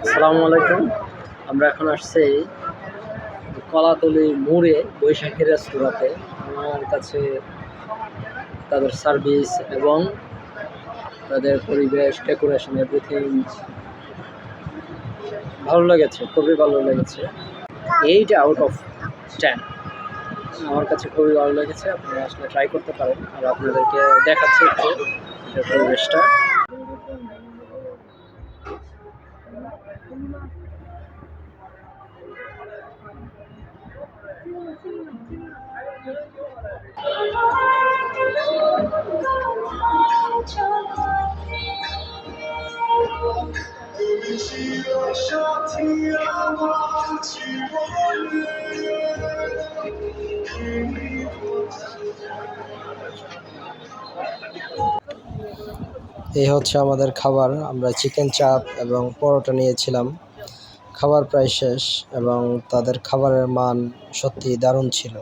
আসসালামু আলাইকুম। আমরা এখন আসছি কলাতলি মোড়ে বৈশাখী রেস্তোরাঁতে। আমার কাছে তাদের সার্ভিস এবং তাদের পরিবেশ, ডেকোরেশন এভরিথিং ভালো লেগেছে, খুবই ভালো লেগেছে। 8 আউট অফ 10 আমার কাছে খুবই ভালো লেগেছে। আপনারা আসলে ট্রাই করতে পারেন। আর আপনাদেরকে দেখাচ্ছি একটু এটার পরিবেশটা। এই হচ্ছে আমাদের খাবার। আমরা চিকেন চাপ এবং পরোটা নিয়েছিলাম। খাবার প্রায় শেষ এবং তাদের খাবারের মান সত্যি দারুণ ছিল।